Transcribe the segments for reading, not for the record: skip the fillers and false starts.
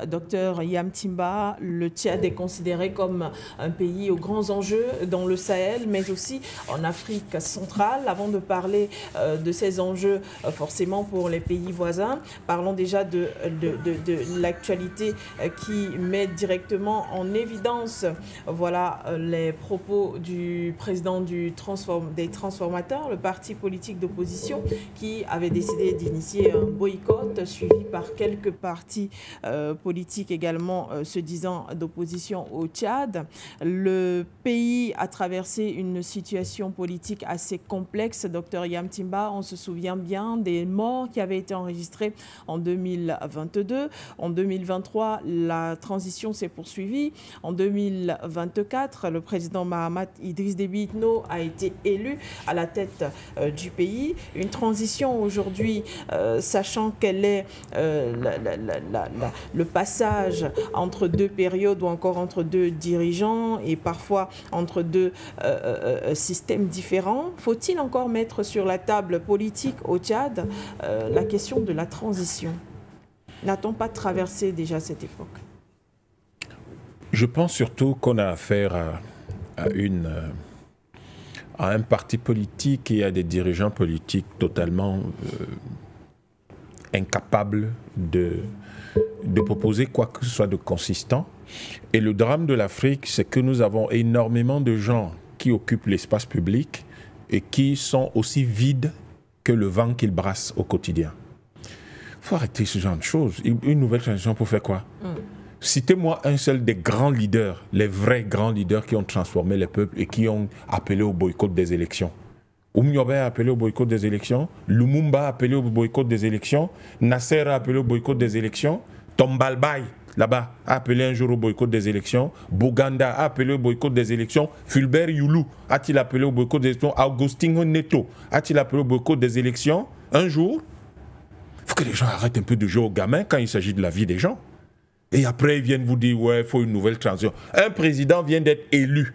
docteur Yamtimba, le Tchad est considéré comme un pays aux grands enjeux dans le Sahel, mais aussi en Afrique centrale. Avant de parler de ces enjeux forcément pour les pays voisins, parlons déjà de l'actualité qui met directement en évidence voilà, les propos du président des Transformateurs, le parti politique d'opposition qui avait décidé d'initier un boycott suivi par quelques partis politiques également se disant d'opposition au Tchad. Le pays a traversé une situation politique assez complexe. Docteur Yamtimba, on se souvient bien des morts qui avaient été enregistrés en 2022. En 2023, la transition s'est poursuivie. En 2024, le président Mahamat Idriss Déby Itno a été élu à la tête du pays. Une transition aujourd'hui, sachant qu'elle est le passage entre deux périodes ou encore entre deux dirigeants et parfois entre deux systèmes différents. Faut-il encore mettre sur la table politique au Tchad la question de la transition? N'a-t-on pas traversé déjà cette époque? Je pense surtout qu'on a affaire à un parti politique et à des dirigeants politiques totalement incapables de proposer quoi que ce soit de consistant. Et le drame de l'Afrique, c'est que nous avons énormément de gens qui occupent l'espace public et qui sont aussi vides que le vent qu'ils brassent au quotidien. Il faut arrêter ce genre de choses. Une nouvelle transition pour faire quoi? Citez-moi un seul des grands leaders, les vrais grands leaders qui ont transformé les peuples et qui ont appelé au boycott des élections. Oumniobe a appelé au boycott des élections, Lumumba a appelé au boycott des élections, Nasser a appelé au boycott des élections, Tombalbaye, là-bas, a appelé un jour au boycott des élections, Boganda a appelé au boycott des élections, Fulbert Youlou a-t-il appelé au boycott des élections, Augustin Neto a-t-il appelé au boycott des élections un jour? Il faut que les gens arrêtent un peu de jouer aux gamins quand il s'agit de la vie des gens. Et après, ils viennent vous dire, ouais, il faut une nouvelle transition. Un président vient d'être élu.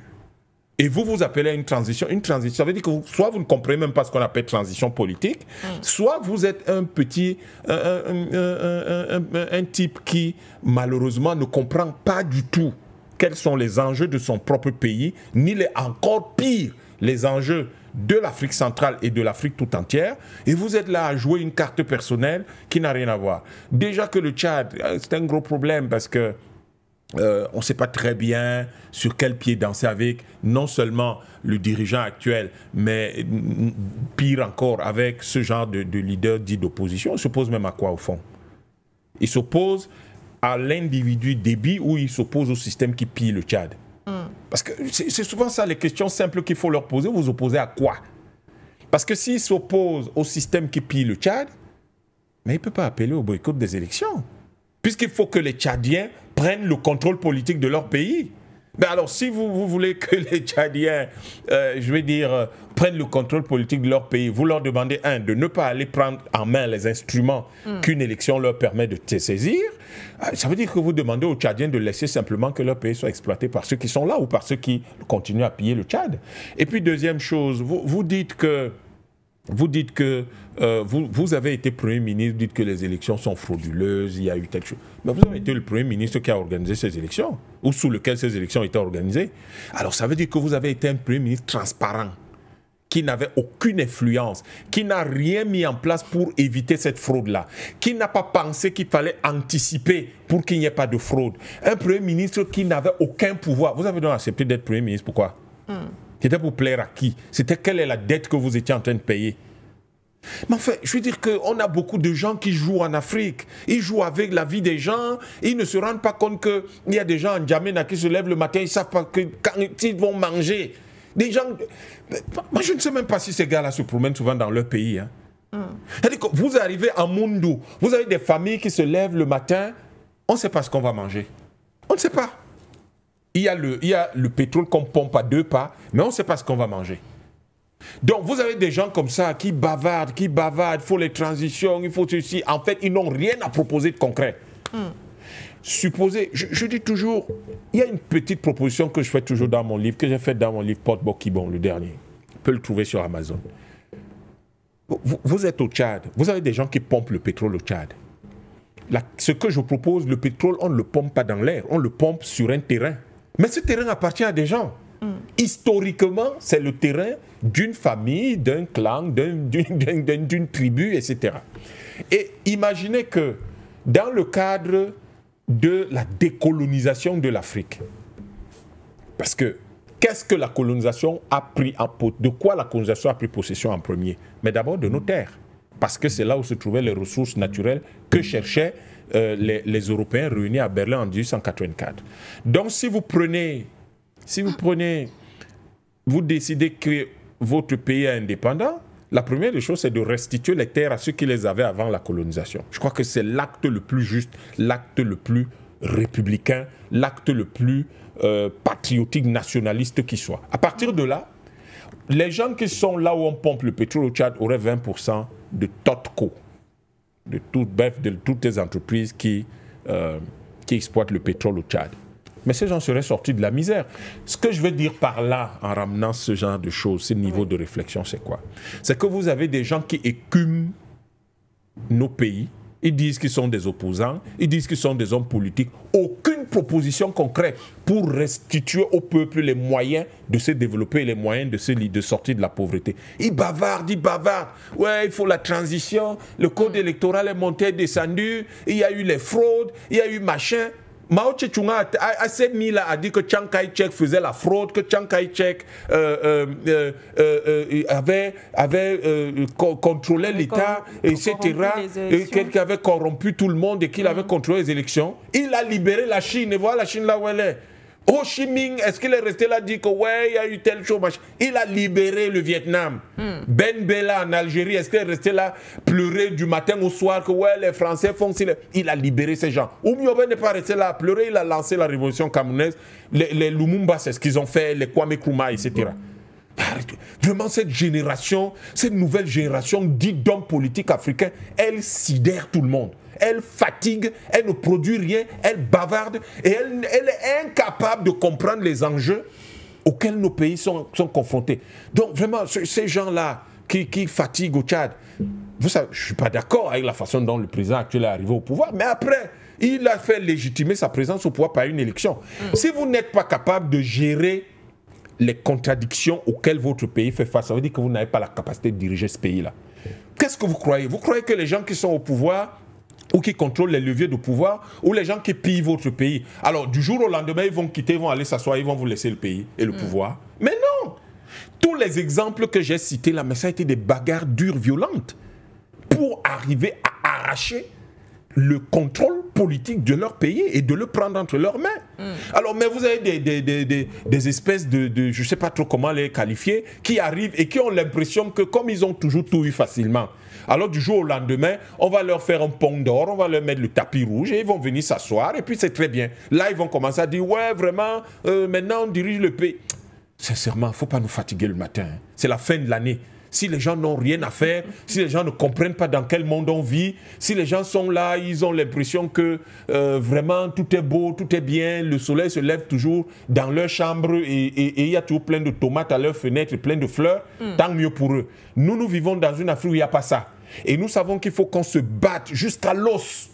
Et vous appelez à une transition. Une transition, ça veut dire que soit vous ne comprenez même pas ce qu'on appelle transition politique, soit vous êtes un petit, un type qui, malheureusement, ne comprend pas du tout quels sont les enjeux de son propre pays, ni les encore pire, les enjeux de l'Afrique centrale et de l'Afrique tout entière, et vous êtes là à jouer une carte personnelle qui n'a rien à voir. Déjà que le Tchad, c'est un gros problème parce que on ne sait pas très bien sur quel pied danser avec non seulement le dirigeant actuel, mais pire encore avec ce genre de leader dit d'opposition. Il s'oppose même à quoi au fond? Il s'oppose à l'individu Déby ou il s'oppose au système qui pille le Tchad? Parce que c'est souvent ça les questions simples qu'il faut leur poser. Vous opposez à quoi? Parce que s'il s'oppose au système qui pille le Tchad, mais il ne peut pas appeler au boycott des élections. Puisqu'il faut que les Tchadiens prennent le contrôle politique de leur pays. Mais alors, si vous voulez que les Tchadiens, je vais dire, prennent le contrôle politique de leur pays, vous leur demandez, de ne pas aller prendre en main les instruments qu'une élection leur permet de saisir. Ça veut dire que vous demandez aux Tchadiens de laisser simplement que leur pays soit exploité par ceux qui sont là ou par ceux qui continuent à piller le Tchad. Et puis, deuxième chose, vous dites que vous avez été Premier ministre, vous dites que les élections sont frauduleuses, il y a eu telle chose. Mais vous avez été le Premier ministre qui a organisé ces élections, ou sous lequel ces élections étaient organisées. Alors ça veut dire que vous avez été un Premier ministre transparent, qui n'avait aucune influence, qui n'a rien mis en place pour éviter cette fraude-là, qui n'a pas pensé qu'il fallait anticiper pour qu'il n'y ait pas de fraude. Un Premier ministre qui n'avait aucun pouvoir. Vous avez donc accepté d'être Premier ministre, pourquoi? C'était pour plaire à qui? C'était quelle est la dette que vous étiez en train de payer? Mais enfin, je veux dire qu'on a beaucoup de gens qui jouent en Afrique. Ils jouent avec la vie des gens. Ils ne se rendent pas compte qu'il y a des gens en Djamena qui se lèvent le matin, ils ne savent pas quand ils vont manger. Des gens... Moi, je ne sais même pas si ces gars-là se promènent souvent dans leur pays. Hein. C'est-à-dire que vous arrivez à Mundu, vous avez des familles qui se lèvent le matin, on ne sait pas ce qu'on va manger. On ne sait pas. Il y a le pétrole qu'on pompe à 2 pas, mais on ne sait pas ce qu'on va manger. Donc, vous avez des gens comme ça qui bavardent, il faut les transitions, il faut ceci. En fait, ils n'ont rien à proposer de concret. Supposez, je dis toujours, il y a une petite proposition que je fais toujours dans mon livre, que j'ai faite dans mon livre Porte Bokibon, le dernier. On peut le trouver sur Amazon. Vous êtes au Tchad, vous avez des gens qui pompent le pétrole au Tchad. ce que je propose, le pétrole, on ne le pompe pas dans l'air, on le pompe sur un terrain. Mais ce terrain appartient à des gens. Historiquement, c'est le terrain d'une famille, d'un clan, d'une tribu, etc. Et imaginez que dans le cadre de la décolonisation de l'Afrique, parce que qu'est-ce que la colonisation a pris de quoi la colonisation a pris possession en premier? Mais d'abord de nos terres, parce que c'est là où se trouvaient les ressources naturelles que cherchaient les Européens réunis à Berlin en 1884. Donc si vous décidez que votre pays est indépendant, la première des choses, c'est de restituer les terres à ceux qui les avaient avant la colonisation. Je crois que c'est l'acte le plus juste, l'acte le plus républicain, l'acte le plus patriotique, nationaliste qui soit. À partir de là, les gens qui sont là où on pompe le pétrole au Tchad auraient 20% de TOTCO, de toutes les entreprises qui exploitent le pétrole au Tchad. Mais ces gens seraient sortis de la misère. Ce que je veux dire par là, en ramenant ce genre de choses, ce niveau de réflexion, c'est quoi? C'est que vous avez des gens qui écument nos pays. Ils disent qu'ils sont des opposants, ils disent qu'ils sont des hommes politiques. Aucune proposition concrète pour restituer au peuple les moyens de se développer, les moyens de sortir de la pauvreté. Ils bavardent. Ouais, il faut la transition, le code électoral est monté, est descendu, il y a eu les fraudes, il y a eu machin. Mao Tse-tung à ces mis-là a dit que Chiang Kai-shek faisait la fraude, que Chiang Kai-shek avait contrôlé l'État, etc. Et qu'il avait corrompu tout le monde et qu'il avait contrôlé les élections. Il a libéré la Chine. Et voilà la Chine là où elle est. Ho Chi Minh, est-ce qu'il est resté là, dit que ouais, il y a eu telle chose, machin. Il a libéré le Vietnam. Ben Bella en Algérie, est-ce qu'il est resté là, pleurer du matin au soir que ouais, les Français font ci. Il a libéré ces gens. Oumiobe n'est pas resté là à pleurer, il a lancé la révolution camerounaise. Les Lumumba, c'est ce qu'ils ont fait, les Kwame Nkrumah, etc. Vraiment, cette génération, cette nouvelle génération dite d'hommes politiques africains, elle sidère tout le monde. Elle fatigue, elle ne produit rien, elle bavarde et elle est incapable de comprendre les enjeux auxquels nos pays sont confrontés. Donc vraiment, ces gens-là qui fatiguent au Tchad, vous savez, je ne suis pas d'accord avec la façon dont le président actuel est arrivé au pouvoir, mais après, il a fait légitimer sa présence au pouvoir par une élection. Si vous n'êtes pas capable de gérer les contradictions auxquelles votre pays fait face, ça veut dire que vous n'avez pas la capacité de diriger ce pays-là. Qu'est-ce que vous croyez? Vous croyez que les gens qui sont au pouvoir ou qui contrôlent les leviers de pouvoir, ou les gens qui pillent votre pays, alors du jour au lendemain, ils vont quitter, ils vont aller s'asseoir, ils vont vous laisser le pays et le pouvoir? Mais non! Tous les exemples que j'ai cités là, mais ça a été des bagarres dures, violentes, pour arriver à arracher le contrôle politique de leur pays et de le prendre entre leurs mains. Alors, mais vous avez des espèces de je ne sais pas trop comment les qualifier, qui arrivent et qui ont l'impression que comme ils ont toujours tout eu facilement, alors du jour au lendemain, on va leur faire un pont d'or, on va leur mettre le tapis rouge et ils vont venir s'asseoir et puis c'est très bien. Là, ils vont commencer à dire, ouais, vraiment, maintenant on dirige le pays. Sincèrement, il ne faut pas nous fatiguer le matin. Hein. C'est la fin de l'année. Si les gens n'ont rien à faire, si les gens ne comprennent pas dans quel monde on vit, si les gens sont là, ils ont l'impression que vraiment tout est beau, tout est bien, le soleil se lève toujours dans leur chambre et il y a toujours plein de tomates à leur fenêtre, plein de fleurs, tant mieux pour eux. Nous vivons dans une Afrique où il n'y a pas ça. Et nous savons qu'il faut qu'on se batte jusqu'à l'os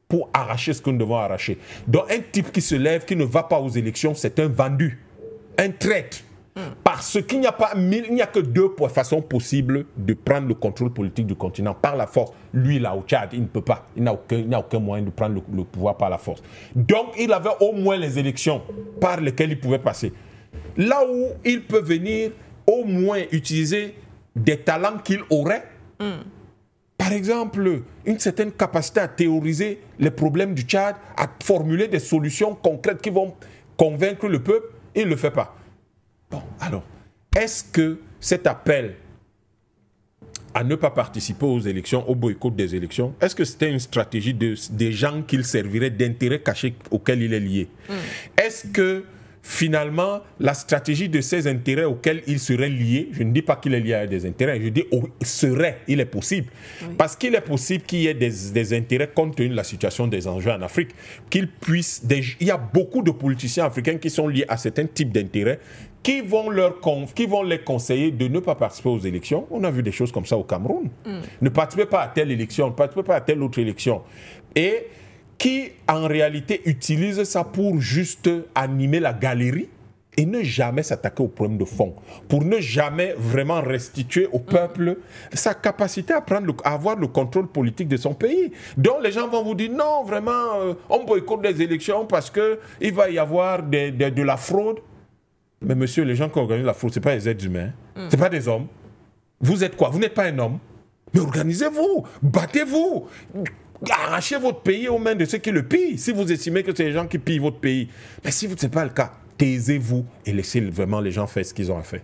pour arracher ce que nous devons arracher. Donc un type qui se lève, qui ne va pas aux élections, c'est un vendu, un traître. Parce qu'il n'y a que deux façons possibles de prendre le contrôle politique du continent par la force. Lui, là, au Tchad, il ne peut pas. Il n'a aucun moyen de prendre le pouvoir par la force. Donc, il avait au moins les élections par lesquelles il pouvait passer. Là où il peut venir au moins utiliser des talents qu'il aurait. Par exemple, une certaine capacité à théoriser les problèmes du Tchad, à formuler des solutions concrètes qui vont convaincre le peuple, il ne le fait pas. Bon, alors, est-ce que cet appel à ne pas participer aux élections, au boycott des élections, est-ce que c'était une stratégie des gens qu'il servirait d'intérêts cachés auxquels il est lié? Est-ce que finalement, la stratégie de ces intérêts auxquels il serait lié, je ne dis pas qu'il est lié à des intérêts, je dis il est possible. Oui. Parce qu'il est possible qu'il y ait des intérêts compte tenu de la situation des enjeux en Afrique, il y a beaucoup de politiciens africains qui sont liés à certains types d'intérêts qui vont les conseiller de ne pas participer aux élections. On a vu des choses comme ça au Cameroun. Ne participez pas à telle élection, ne participez pas à telle autre élection. Et qui, en réalité, utilisent ça pour juste animer la galerie et ne jamais s'attaquer aux problèmes de fond, pour ne jamais vraiment restituer au peuple sa capacité à avoir le contrôle politique de son pays. Donc les gens vont vous dire, non, vraiment, on boycotte des élections parce qu'il va y avoir de la fraude. Mais monsieur, les gens qui organisent la fraude, ce n'est pas des êtres humains, ce n'est pas des hommes. Vous êtes quoi? Vous n'êtes pas un homme. Mais organisez-vous, battez-vous, arrachez votre pays aux mains de ceux qui le pillent, si vous estimez que c'est les gens qui pillent votre pays. Mais si ce n'est pas le cas, taisez-vous et laissez vraiment les gens faire ce qu'ils ont à faire.